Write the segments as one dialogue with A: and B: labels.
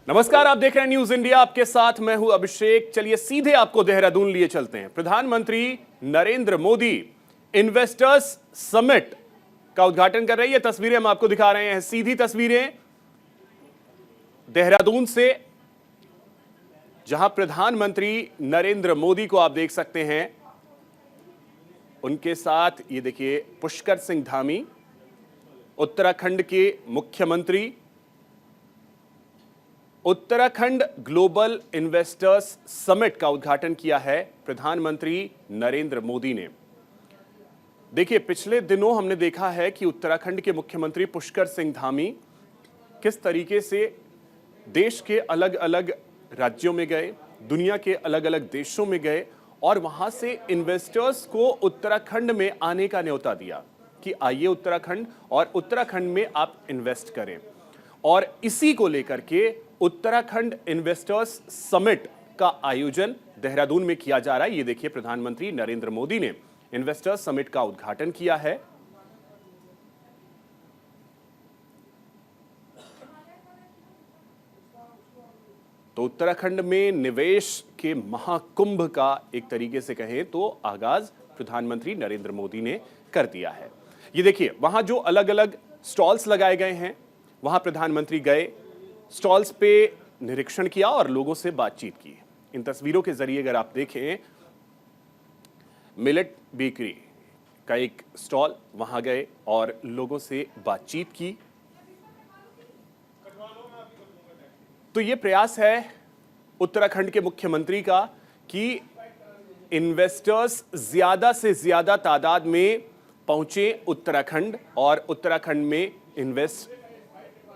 A: नमस्कार, आप देख रहे हैं न्यूज इंडिया। आपके साथ मैं हूं अभिषेक। चलिए सीधे आपको देहरादून लिए चलते हैं। प्रधानमंत्री नरेंद्र मोदी इन्वेस्टर्स समिट का उद्घाटन कर रहे हैं। ये तस्वीरें हम आपको दिखा रहे हैं, सीधी तस्वीरें देहरादून से, जहां प्रधानमंत्री नरेंद्र मोदी को आप देख सकते हैं। उनके साथ ये देखिए पुष्कर सिंह धामी, उत्तराखंड के मुख्यमंत्री। उत्तराखंड ग्लोबल इन्वेस्टर्स समिट का उद्घाटन किया है प्रधानमंत्री नरेंद्र मोदी ने। देखिए, पिछले दिनों हमने देखा है कि उत्तराखंड के मुख्यमंत्री पुष्कर सिंह धामी किस तरीके से देश के अलग अलग राज्यों में गए, दुनिया के अलग अलग देशों में गए और वहां से इन्वेस्टर्स को उत्तराखंड में आने का न्योता दिया कि आइए उत्तराखंड और उत्तराखंड में आप इन्वेस्ट करें। और इसी को लेकर के उत्तराखंड इन्वेस्टर्स समिट का आयोजन देहरादून में किया जा रहा है। ये देखिए, प्रधानमंत्री नरेंद्र मोदी ने इन्वेस्टर्स समिट का उद्घाटन किया है। तो उत्तराखंड में निवेश के महाकुंभ का एक तरीके से कहें तो आगाज प्रधानमंत्री नरेंद्र मोदी ने कर दिया है। ये देखिए, वहां जो अलग अलग स्टॉल्स लगाए गए हैं, वहां प्रधानमंत्री गए, स्टॉल्स पे निरीक्षण किया और लोगों से बातचीत की। इन तस्वीरों के जरिए अगर आप देखें, मिलेट बेकरी का एक स्टॉल, वहां गए और लोगों से बातचीत की। तो ये प्रयास है उत्तराखंड के मुख्यमंत्री का कि इन्वेस्टर्स ज्यादा से ज्यादा तादाद में पहुंचे उत्तराखंड और उत्तराखंड में इन्वेस्ट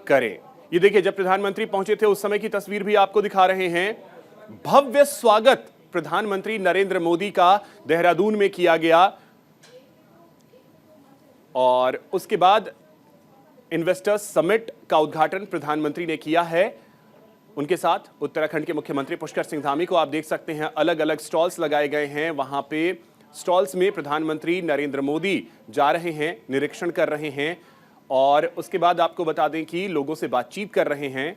A: करें। ये देखिए, जब प्रधानमंत्री पहुंचे थे उस समय की तस्वीर भी आपको दिखा रहे हैं। भव्य स्वागत प्रधानमंत्री नरेंद्र मोदी का देहरादून में किया गया और उसके बाद इन्वेस्टर्स समिट का उद्घाटन प्रधानमंत्री ने किया है। उनके साथ उत्तराखंड के मुख्यमंत्री पुष्कर सिंह धामी को आप देख सकते हैं। अलग अलग स्टॉल्स लगाए गए हैं। वहां पे स्टॉल्स में प्रधानमंत्री नरेंद्र मोदी जा रहे हैं, निरीक्षण कर रहे हैं और उसके बाद आपको बता दें कि लोगों से बातचीत कर रहे हैं।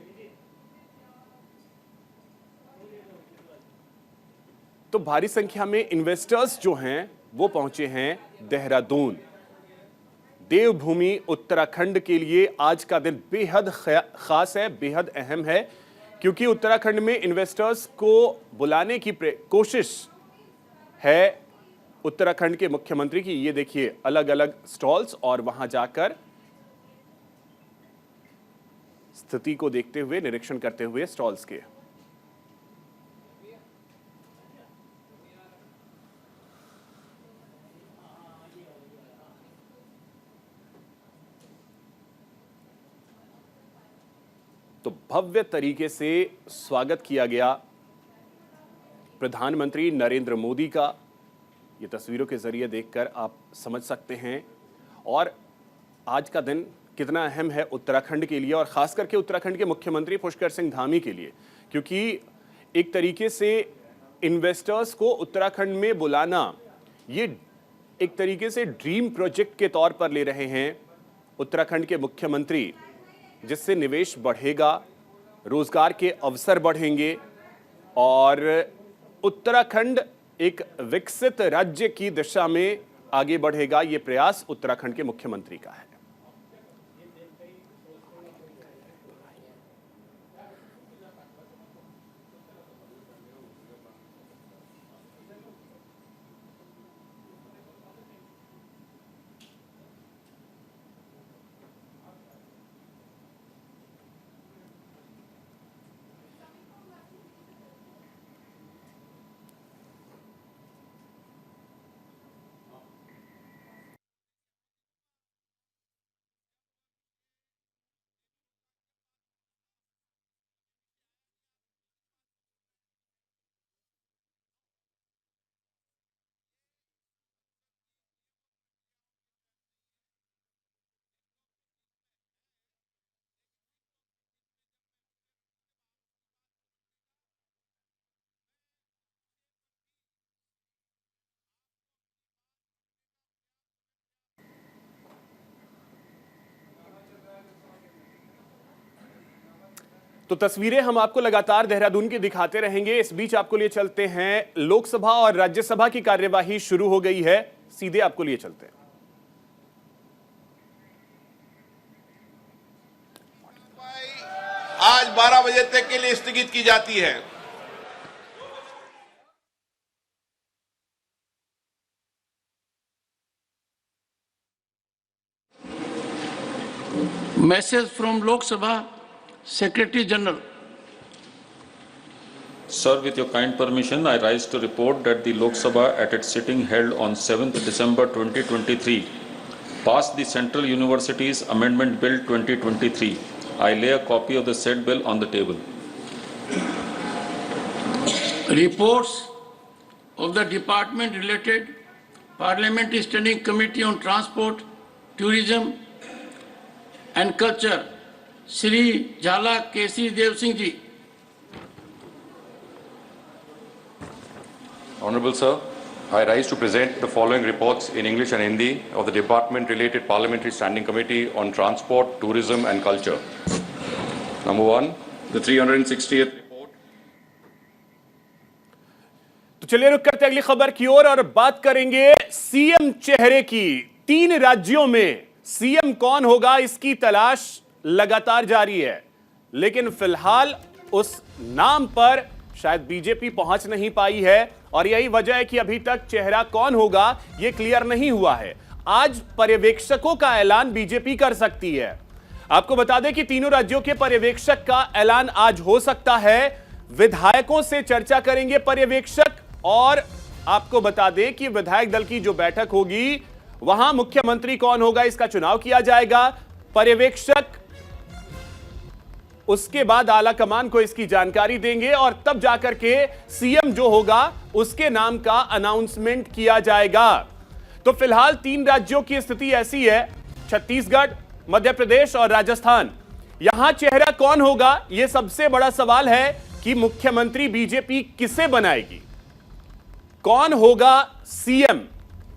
A: तो भारी संख्या में इन्वेस्टर्स जो हैं वो पहुंचे हैं देहरादून। देवभूमि उत्तराखंड के लिए आज का दिन बेहद खास है, बेहद अहम है, क्योंकि उत्तराखंड में इन्वेस्टर्स को बुलाने की कोशिश है उत्तराखंड के मुख्यमंत्री की। ये देखिए, अलग अलग स्टॉल्स और वहां जाकर स्थिति को देखते हुए, निरीक्षण करते हुए स्टॉल्स के। तो भव्य तरीके से स्वागत किया गया प्रधानमंत्री नरेंद्र मोदी का। ये तस्वीरों के जरिए देखकर आप समझ सकते हैं और आज का दिन कितना अहम है उत्तराखंड के लिए और खास करके उत्तराखंड के मुख्यमंत्री पुष्कर सिंह धामी के लिए, क्योंकि एक तरीके से इन्वेस्टर्स को उत्तराखंड में बुलाना ये एक तरीके से ड्रीम प्रोजेक्ट के तौर पर ले रहे हैं उत्तराखंड के मुख्यमंत्री, जिससे निवेश बढ़ेगा, रोजगार के अवसर बढ़ेंगे और उत्तराखंड एक विकसित राज्य की दिशा में आगे बढ़ेगा। ये प्रयास उत्तराखंड के मुख्यमंत्री का है। तो तस्वीरें हम आपको लगातार देहरादून की दिखाते रहेंगे। इस बीच आपको लिए चलते हैं, लोकसभा और राज्यसभा की कार्यवाही शुरू हो गई है, सीधे आपको लिए चलते हैं।
B: आज 12 बजे तक के लिए स्थगित की जाती है।
C: Message from Lok Sabha Secretary General.
D: Sir, with your kind permission, I rise to report that the Lok Sabha at its sitting held on 7th December 2023 passed the Central Universities Amendment Bill 2023. I lay a copy of the said bill on the table.
C: Reports of the department related Parliamentary Standing Committee on Transport, Tourism and Culture, Shri Jhala Kesi Dev Singh Ji.
E: Honorable Sir, I rise to present the following reports in English and Hindi of the department-related Parliamentary Standing Committee on Transport, Tourism and Culture. Number one, the 360th report.
A: तो चलिए रुक करते अगली खबर की ओर और बात करेंगे सीएम चेहरे की। 3 राज्यों में सीएम कौन होगा, इसकी तलाश लगातार जारी है, लेकिन फिलहाल उस नाम पर शायद बीजेपी पहुंच नहीं पाई है और यही वजह है कि अभी तक चेहरा कौन होगा यह क्लियर नहीं हुआ है। आज पर्यवेक्षकों का ऐलान बीजेपी कर सकती है। आपको बता दें कि तीनों राज्यों के पर्यवेक्षक का ऐलान आज हो सकता है। विधायकों से चर्चा करेंगे पर्यवेक्षक और आपको बता दें कि विधायक दल की जो बैठक होगी वहां मुख्यमंत्री कौन होगा इसका चुनाव किया जाएगा। पर्यवेक्षक उसके बाद आला कमान को इसकी जानकारी देंगे और तब जाकर के सीएम जो होगा उसके नाम का अनाउंसमेंट किया जाएगा। तो फिलहाल 3 राज्यों की स्थिति ऐसी है, छत्तीसगढ़, मध्य प्रदेश और राजस्थान। यहां चेहरा कौन होगा यह सबसे बड़ा सवाल है कि मुख्यमंत्री बीजेपी किसे बनाएगी, कौन होगा सीएम,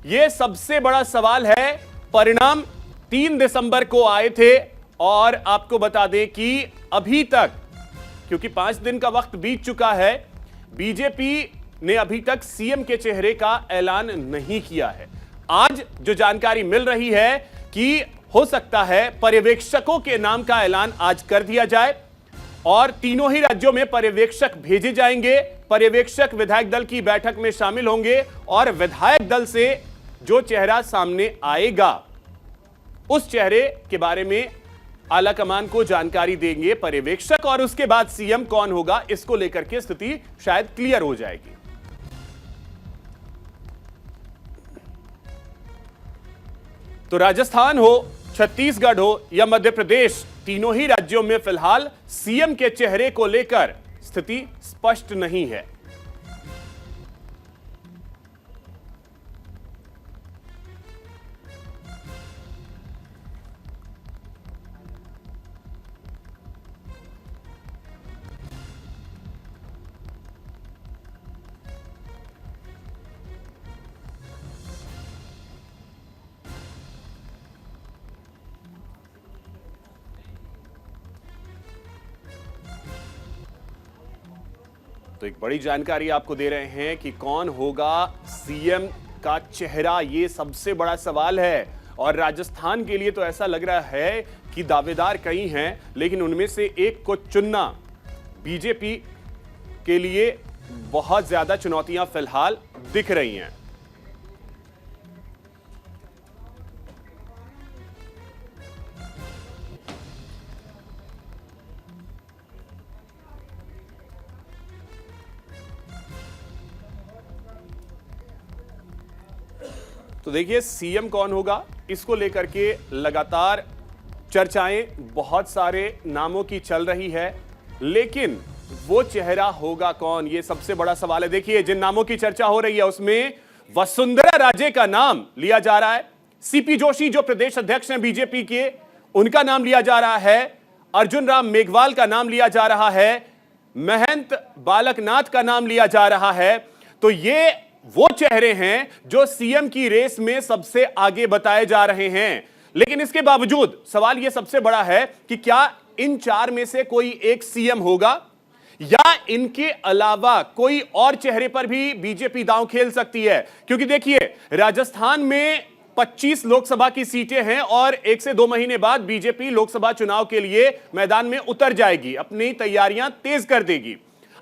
A: यह सबसे बड़ा सवाल है। परिणाम 3 दिसंबर को आए थे और आपको बता दें कि अभी तक, क्योंकि 5 दिन का वक्त बीत चुका है, बीजेपी ने अभी तक सीएम के चेहरे का ऐलान नहीं किया है। आज जो जानकारी मिल रही है कि हो सकता है पर्यवेक्षकों के नाम का ऐलान आज कर दिया जाए और तीनों ही राज्यों में पर्यवेक्षक भेजे जाएंगे। पर्यवेक्षक विधायक दल की बैठक में शामिल होंगे और विधायक दल से जो चेहरा सामने आएगा उस चेहरे के बारे में आला कमान को जानकारी देंगे पर्यवेक्षक और उसके बाद सीएम कौन होगा इसको लेकर के स्थिति शायद क्लियर हो जाएगी। तो राजस्थान हो, छत्तीसगढ़ हो या मध्य प्रदेश, तीनों ही राज्यों में फिलहाल सीएम के चेहरे को लेकर स्थिति स्पष्ट नहीं है। तो एक बड़ी जानकारी आपको दे रहे हैं कि कौन होगा सीएम का चेहरा, ये सबसे बड़ा सवाल है। और राजस्थान के लिए तो ऐसा लग रहा है कि दावेदार कई हैं, लेकिन उनमें से एक को चुनना बीजेपी के लिए बहुत ज्यादा चुनौतियां फिलहाल दिख रही हैं। तो देखिए सीएम कौन होगा इसको लेकर के लगातार चर्चाएं बहुत सारे नामों की चल रही है, लेकिन वो चेहरा होगा कौन ये सबसे बड़ा सवाल है। देखिए जिन नामों की चर्चा हो रही है उसमें वसुंधरा राजे का नाम लिया जा रहा है, सीपी जोशी जो प्रदेश अध्यक्ष हैं बीजेपी के उनका नाम लिया जा रहा है, अर्जुन राम मेघवाल का नाम लिया जा रहा है, महंत बालकनाथ का नाम लिया जा रहा है। तो ये वो चेहरे हैं जो सीएम की रेस में सबसे आगे बताए जा रहे हैं। लेकिन इसके बावजूद सवाल यह सबसे बड़ा है कि क्या इन चार में से कोई एक सीएम होगा या इनके अलावा कोई और चेहरे पर भी बीजेपी दांव खेल सकती है। क्योंकि देखिए, राजस्थान में 25 लोकसभा की सीटें हैं और 1 से 2 महीने बाद बीजेपी लोकसभा चुनाव के लिए मैदान में उतर जाएगी, अपनी तैयारियां तेज कर देगी।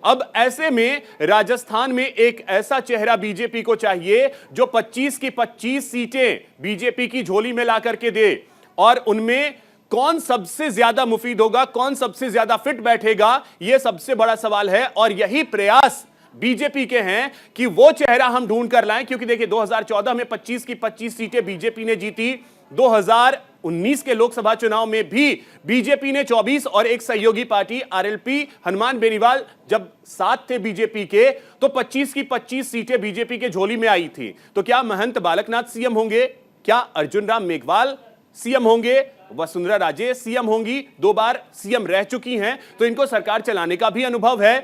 A: अब ऐसे में राजस्थान में एक ऐसा चेहरा बीजेपी को चाहिए जो 25 की 25 सीटें बीजेपी की झोली में ला करके दे, और उनमें कौन सबसे ज्यादा मुफीद होगा, कौन सबसे ज्यादा फिट बैठेगा, यह सबसे बड़ा सवाल है। और यही प्रयास बीजेपी के हैं कि वो चेहरा हम ढूंढ कर लाएं। क्योंकि देखिए, 2014 में 25 की 25 सीटें बीजेपी ने जीती, 2019 के लोकसभा चुनाव में भी बीजेपी ने 24 और एक सहयोगी पार्टी आरएलपी हनुमान बेनीवाल जब साथ थे बीजेपी के, तो 25 की 25 सीटें बीजेपी के झोली में आई थी। तो क्या महंत बालकनाथ सीएम होंगे? क्या अर्जुन राम मेघवाल सीएम होंगे? वसुंधरा राजे सीएम होंगी, 2 बार सीएम रह चुकी हैं, तो इनको सरकार चलाने का भी अनुभव है।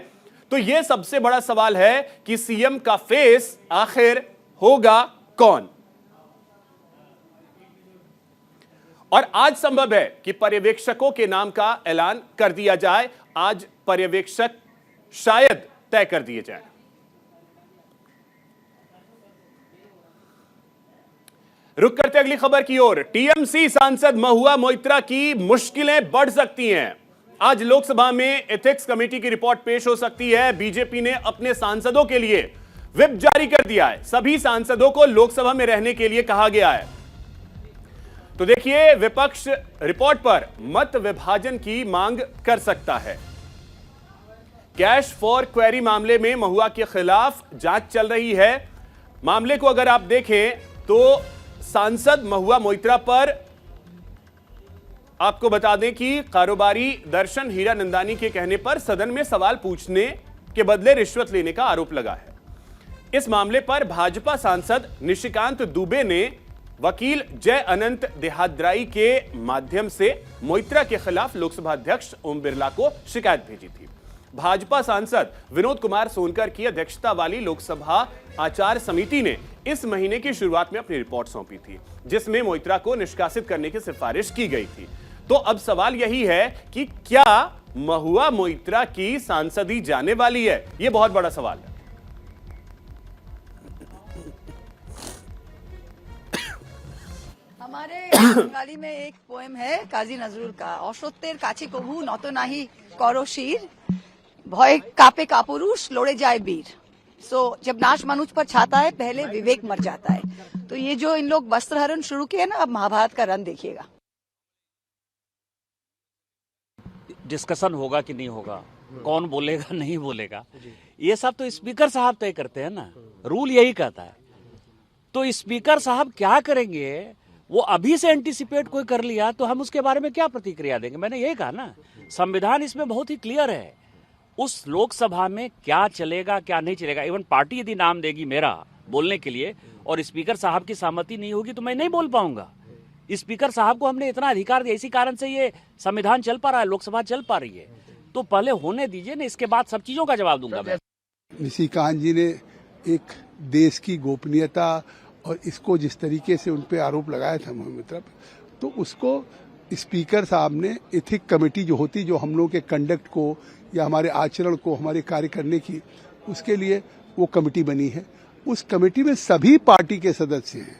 A: तो यह सबसे बड़ा सवाल है कि सीएम का फेस आखिर होगा कौन। और आज संभव है कि पर्यवेक्षकों के नाम का ऐलान कर दिया जाए। आज पर्यवेक्षक शायद तय कर दिए जाए। रुक करते अगली खबर की ओर। टीएमसी सांसद महुआ मोइत्रा की मुश्किलें बढ़ सकती हैं। आज लोकसभा में एथिक्स कमेटी की रिपोर्ट पेश हो सकती है। बीजेपी ने अपने सांसदों के लिए व्हिप जारी कर दिया है। सभी सांसदों को लोकसभा में रहने के लिए कहा गया है। तो देखिए, विपक्ष रिपोर्ट पर मत विभाजन की मांग कर सकता है। कैश फॉर क्वेरी मामले में महुआ के खिलाफ जांच चल रही है। मामले को अगर आप देखें तो सांसद महुआ मोइत्रा पर आपको बता दें कि कारोबारी दर्शन हीरानंदानी के कहने पर सदन में सवाल पूछने के बदले रिश्वत लेने का आरोप लगा है। इस मामले पर भाजपा सांसद निशिकांत दुबे ने वकील जय अनंत देहाद्राई के माध्यम से मोइत्रा के खिलाफ लोकसभा अध्यक्ष ओम बिरला को शिकायत भेजी थी। भाजपा सांसद विनोद कुमार सोनकर की अध्यक्षता वाली लोकसभा आचार समिति ने इस महीने की शुरुआत में अपनी रिपोर्ट सौंपी थी, जिसमें मोइत्रा को निष्कासित करने की सिफारिश की गई थी। तो अब सवाल यही है कि क्या महुआ मोइत्रा की सांसदी जाने वाली है? यह बहुत बड़ा सवाल है।
F: हमारे बंगाली में एक पोएम है काजी नजरुल का, অসত্যের কাছে কবু নত নাহি করো শির, ভয় कापे कापुरुष लोड़े जाए वीर। सो जब नाश मनुष्य पर छाता है पहले विवेक मर जाता है। तो ये जो इन लोग वस्त्रहरण शुरू किए ना, अब महाभारत का रन देखिएगा।
G: डिस्कशन होगा कि नहीं होगा, कौन बोलेगा नहीं बोलेगा, ये सब तो स्पीकर साहब तय करते हैं ना, रूल यही कहता है। तो स्पीकर साहब क्या करेंगे, वो अभी से एंटीसिपेट कोई कर लिया तो हम उसके बारे में क्या प्रतिक्रिया देंगे। मैंने यही कहा ना, संविधान इसमें बहुत ही क्लियर है। उस लोकसभा में क्या चलेगा क्या नहीं चलेगा, इवन पार्टी यदि नाम देगी मेरा बोलने के लिए और स्पीकर साहब की सहमति नहीं होगी तो मैं नहीं बोल पाऊंगा। स्पीकर साहब को हमने इतना अधिकार दिया, इसी कारण से ये संविधान चल पा रहा है, लोकसभा चल पा रही है। तो पहले होने दीजिए ना, इसके बाद सब चीजों का जवाब दूंगा मैं।
H: निशिकांत जी ने एक देश की गोपनीयता और इसको जिस तरीके से उन पे आरोप लगाया था मोइत्रा पे, तो उसको स्पीकर साहब ने एथिक कमेटी जो होती, जो हम लोग के कंडक्ट को या हमारे आचरण को, हमारे कार्य करने की, उसके लिए वो कमेटी बनी है। उस कमेटी में सभी पार्टी के सदस्य हैं,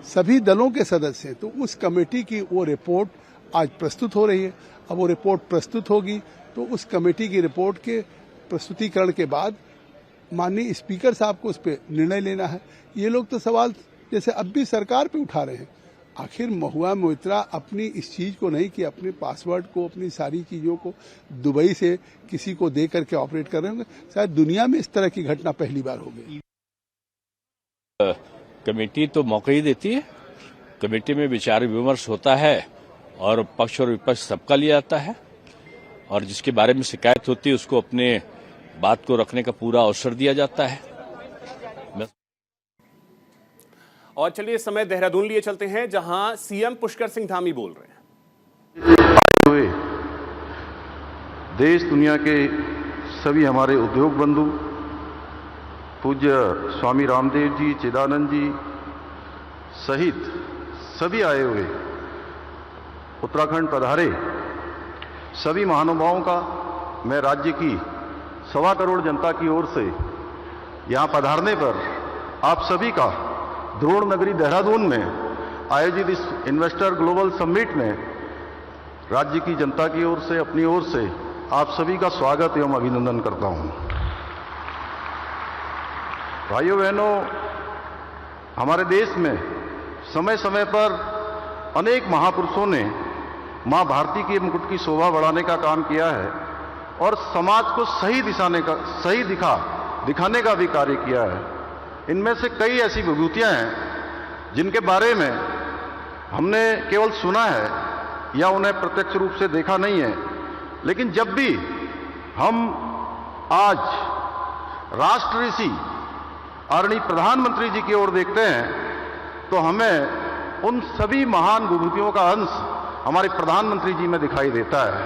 H: सभी दलों के सदस्य हैं। तो उस कमेटी की वो रिपोर्ट आज प्रस्तुत हो रही है। अब वो रिपोर्ट प्रस्तुत होगी तो उस कमेटी की रिपोर्ट के प्रस्तुतिकरण के बाद माननीय स्पीकर साहब को उस पर निर्णय लेना है। ये लोग तो सवाल जैसे अब भी सरकार पे उठा रहे हैं। आखिर महुआ मोइत्रा अपनी इस चीज को नहीं कि अपने पासवर्ड को, अपनी सारी चीजों को दुबई से किसी को दे करके ऑपरेट कर रहे होंगे। शायद दुनिया में इस तरह की घटना पहली बार हो गई।
I: कमेटी तो मौका ही देती है, कमेटी में विचार विमर्श होता है और पक्ष और विपक्ष सबका लिया जाता है, और जिसके बारे में शिकायत होती है उसको अपने बात को रखने का पूरा अवसर दिया जाता है।
A: और चलिए इस समय देहरादून लिए चलते हैं, जहां सीएम पुष्कर सिंह धामी बोल रहे हैं।
J: देश दुनिया के सभी हमारे उद्योग बंधु, पूज्य स्वामी रामदेव जी, चिदानंद जी सहित सभी आए हुए उत्तराखंड पधारे सभी महानुभावों का मैं राज्य की 1.25 करोड़ जनता की ओर से यहाँ पधारने पर आप सभी का द्रोण नगरी देहरादून में आयोजित इस इन्वेस्टर ग्लोबल समिट में राज्य की जनता की ओर से, अपनी ओर से आप सभी का स्वागत एवं अभिनंदन करता हूं। भाइयों बहनों, हमारे देश में समय समय पर अनेक महापुरुषों ने मां भारती के मुकुट की शोभा बढ़ाने का काम किया है और समाज को सही दिखाने का भी कार्य किया है। इनमें से कई ऐसी विभूतियां हैं जिनके बारे में हमने केवल सुना है या उन्हें प्रत्यक्ष रूप से देखा नहीं है, लेकिन जब भी हम आज राष्ट्र ऋषि आदरणीय प्रधानमंत्री जी की ओर देखते हैं तो हमें उन सभी महान विभूतियों का अंश हमारे प्रधानमंत्री जी में दिखाई देता है।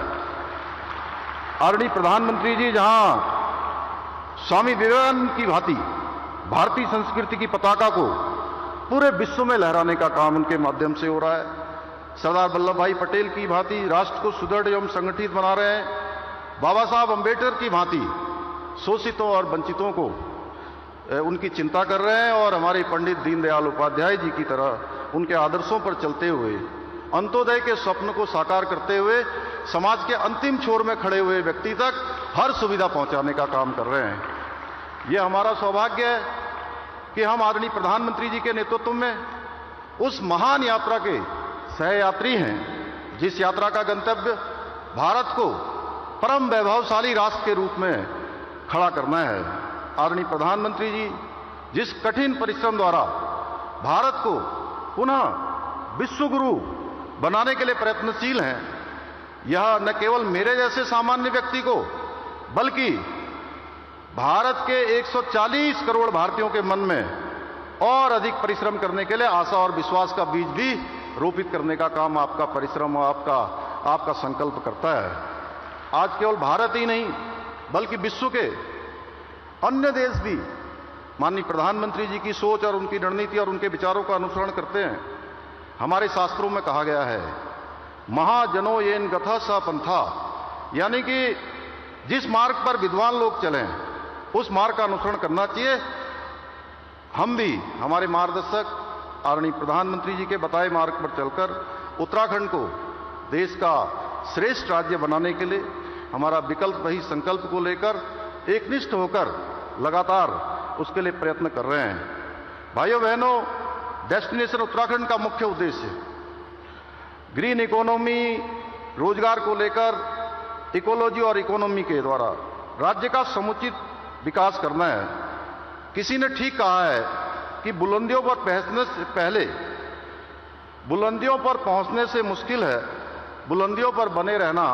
J: आदरणीय प्रधानमंत्री जी जहां स्वामी विवेकानंद की भांति भारतीय संस्कृति की पताका को पूरे विश्व में लहराने का काम उनके माध्यम से हो रहा है, सरदार वल्लभ भाई पटेल की भांति राष्ट्र को सुदृढ़ एवं संगठित बना रहे हैं, बाबा साहब अंबेडकर की भांति शोषितों और वंचितों को उनकी चिंता कर रहे हैं और हमारे पंडित दीनदयाल उपाध्याय जी की तरह उनके आदर्शों पर चलते हुए अंत्योदय के स्वप्न को साकार करते हुए समाज के अंतिम छोर में खड़े हुए व्यक्ति तक हर सुविधा पहुंचाने का काम कर रहे हैं। यह हमारा सौभाग्य है कि हम आदरणीय प्रधानमंत्री जी के नेतृत्व में उस महान यात्रा के सहयात्री हैं जिस यात्रा का गंतव्य भारत को परम वैभवशाली राष्ट्र के रूप में खड़ा करना है। आदरणीय प्रधानमंत्री जी जिस कठिन परिश्रम द्वारा भारत को पुनः विश्व गुरु बनाने के लिए प्रयत्नशील हैं, यह न केवल मेरे जैसे सामान्य व्यक्ति को बल्कि भारत के 140 करोड़ भारतीयों के मन में और अधिक परिश्रम करने के लिए आशा और विश्वास का बीज भी रोपित करने का काम आपका परिश्रम और आपका संकल्प करता है। आज केवल भारत ही नहीं बल्कि विश्व के अन्य देश भी माननीय प्रधानमंत्री जी की सोच और उनकी रणनीति और उनके विचारों का अनुसरण करते हैं। हमारे शास्त्रों में कहा गया है महाजनो येन गथा स पंथा, यानी कि जिस मार्ग पर विद्वान लोग चलें उस मार्ग का अनुसरण करना चाहिए। हम भी हमारे मार्गदर्शक आदरणीय प्रधानमंत्री जी के बताए मार्ग पर चलकर उत्तराखंड को देश का श्रेष्ठ राज्य बनाने के लिए हमारा विकल्प रहित संकल्प को लेकर एकनिष्ठ होकर लगातार उसके लिए प्रयत्न कर रहे हैं। भाइयों बहनों, डेस्टिनेशन उत्तराखंड का मुख्य उद्देश्य ग्रीन इकोनॉमी, रोजगार को लेकर इकोलॉजी और इकोनॉमी के द्वारा राज्य का समुचित विकास करना है। किसी ने ठीक कहा है कि बुलंदियों पर पहुंचने से पहले बुलंदियों पर पहुंचने से मुश्किल है बुलंदियों पर बने रहना,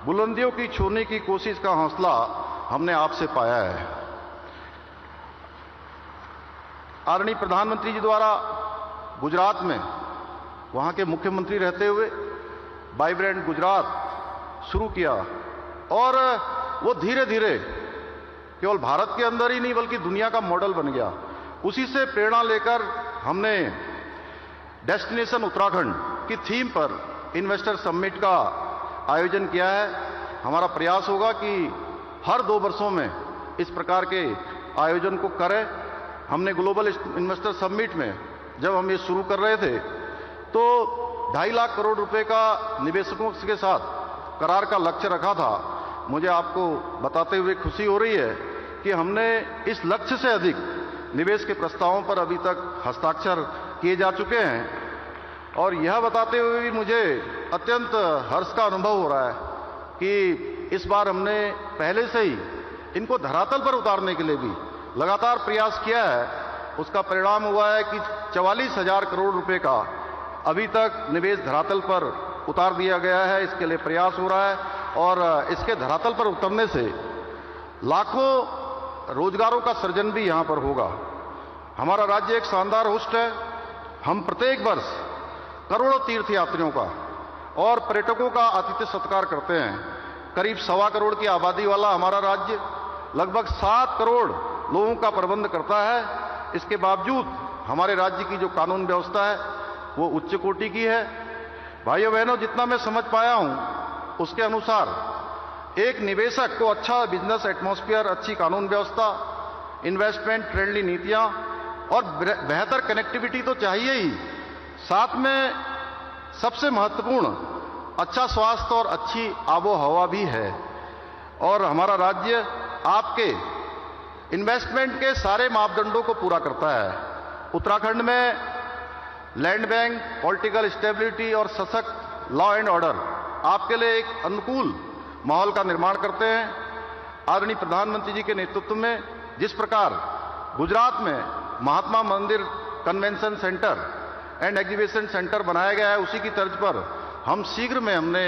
J: बुलंदियों की छूने की कोशिश का हौसला हमने आपसे पाया है। आदरणीय प्रधानमंत्री जी द्वारा गुजरात में वहां के मुख्यमंत्री रहते हुए वाइब्रेंट गुजरात शुरू किया और वो धीरे धीरे केवल भारत के अंदर ही नहीं बल्कि दुनिया का मॉडल बन गया। उसी से प्रेरणा लेकर हमने डेस्टिनेशन उत्तराखंड की थीम पर इन्वेस्टर समिट का आयोजन किया है। हमारा प्रयास होगा कि हर 2 वर्षों में इस प्रकार के आयोजन को करें। हमने ग्लोबल इन्वेस्टर समिट में जब हम ये शुरू कर रहे थे तो 2.5 लाख करोड़ रुपए का निवेशकों के साथ करार का लक्ष्य रखा था। मुझे आपको बताते हुए खुशी हो रही है कि हमने इस लक्ष्य से अधिक निवेश के प्रस्तावों पर अभी तक हस्ताक्षर किए जा चुके हैं और यह बताते हुए भी मुझे अत्यंत हर्ष का अनुभव हो रहा है कि इस बार हमने पहले से ही इनको धरातल पर उतारने के लिए भी लगातार प्रयास किया है। उसका परिणाम हुआ है कि 44,000 करोड़ रुपए का अभी तक निवेश धरातल पर उतार दिया गया है। इसके लिए प्रयास हो रहा है और इसके धरातल पर उतरने से लाखों रोजगारों का सृजन भी यहां पर होगा। हमारा राज्य एक शानदार होस्ट है। हम प्रत्येक वर्ष करोड़ों तीर्थयात्रियों का और पर्यटकों का आतिथ्य सत्कार करते हैं। करीब 1.25 करोड़ की आबादी वाला हमारा राज्य लगभग 7 करोड़ लोगों का प्रबंध करता है। इसके बावजूद हमारे राज्य की जो कानून व्यवस्था है वो उच्च कोटि की है। भाइयों बहनों, जितना मैं समझ पाया हूं उसके अनुसार एक निवेशक को अच्छा बिजनेस एटमॉस्फेयर, अच्छी कानून व्यवस्था, इन्वेस्टमेंट फ्रेंडली नीतियां और बेहतर कनेक्टिविटी तो चाहिए ही, साथ में सबसे महत्वपूर्ण अच्छा स्वास्थ्य और अच्छी आबो हवा भी है। और हमारा राज्य आपके इन्वेस्टमेंट के सारे मापदंडों को पूरा करता है। उत्तराखंड में लैंड बैंक, पॉलिटिकल स्टेबिलिटी और सशक्त लॉ एंड ऑर्डर आपके लिए एक अनुकूल माहौल का निर्माण करते हैं। आदरणीय प्रधानमंत्री जी के नेतृत्व में जिस प्रकार गुजरात में महात्मा मंदिर convention centre and exhibition centre बनाया गया है, उसी की तर्ज पर हम शीघ्र में हमने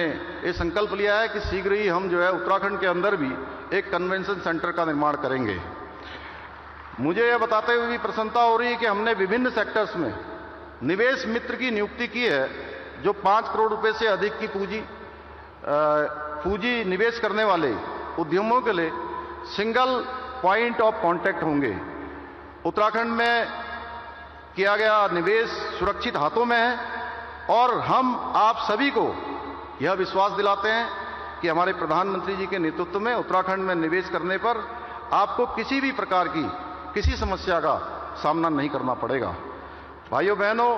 J: ये संकल्प लिया है कि शीघ्र ही हम जो है उत्तराखंड के अंदर भी एक कन्वेंशन सेंटर का निर्माण करेंगे। मुझे यह बताते हुए भी प्रसन्नता हो रही है कि हमने विभिन्न सेक्टर्स में निवेश मित्र की नियुक्ति की है, जो 5 करोड़ रुपए से अधिक की पूंजी निवेश करने वाले उद्यमों के लिए सिंगल पॉइंट ऑफ कांटेक्ट होंगे। उत्तराखंड में किया गया निवेश सुरक्षित हाथों में है और हम आप सभी को यह विश्वास दिलाते हैं कि हमारे प्रधानमंत्री जी के नेतृत्व में उत्तराखंड में निवेश करने पर आपको किसी भी प्रकार की किसी समस्या का सामना नहीं करना पड़ेगा। भाइयों बहनों,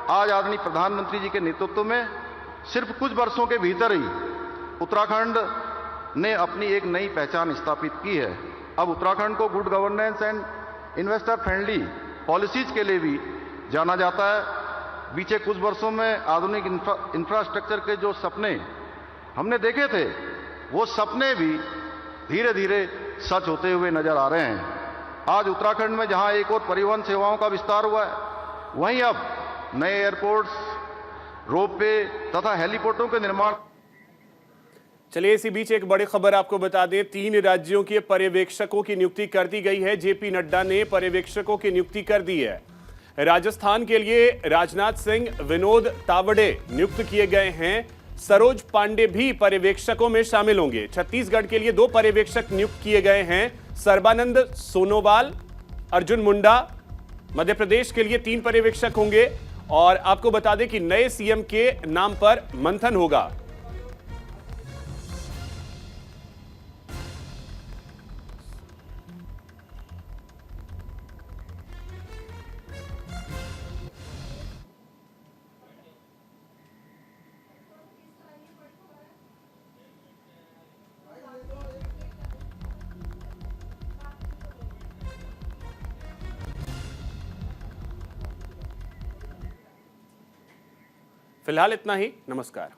J: आज आदरणीय प्रधानमंत्री जी के नेतृत्व में सिर्फ कुछ वर्षों के भीतर ही उत्तराखंड ने अपनी एक नई पहचान स्थापित की है। अब उत्तराखंड को good governance and investor friendly policies के लिए भी जाना जाता है। बीते कुछ वर्षों में आधुनिक इंफ्रास्ट्रक्चर के जो सपने हमने देखे थे, वो सपने भी धीरे धीरे सच होते हुए नजर आ रहे हैं। आज उत्तराखंड में जहां एक और परिवहन सेवाओं का विस्तार हुआ है, वहीं अब नए एयरपोर्ट्स, रोपवे तथा हेलीपोर्टों के निर्माण।
A: चलिए इसी बीच एक बड़ी खबर आपको बता दें, 3 राज्यों के पर्यवेक्षकों की नियुक्ति कर दी गई है। जेपी नड्डा ने पर्यवेक्षकों की नियुक्ति कर दी है। राजस्थान के लिए राजनाथ सिंह, विनोद तावड़े नियुक्त किए गए हैं। सरोज पांडे भी पर्यवेक्षकों में शामिल होंगे। छत्तीसगढ़ के लिए 2 पर्यवेक्षक नियुक्त किए गए हैं, सर्बानंद सोनोवाल, अर्जुन मुंडा। मध्य प्रदेश के लिए 3 पर्यवेक्षक होंगे और आपको बता दें कि नए सीएम के नाम पर मंथन होगा। फिलहाल इतना ही। नमस्कार।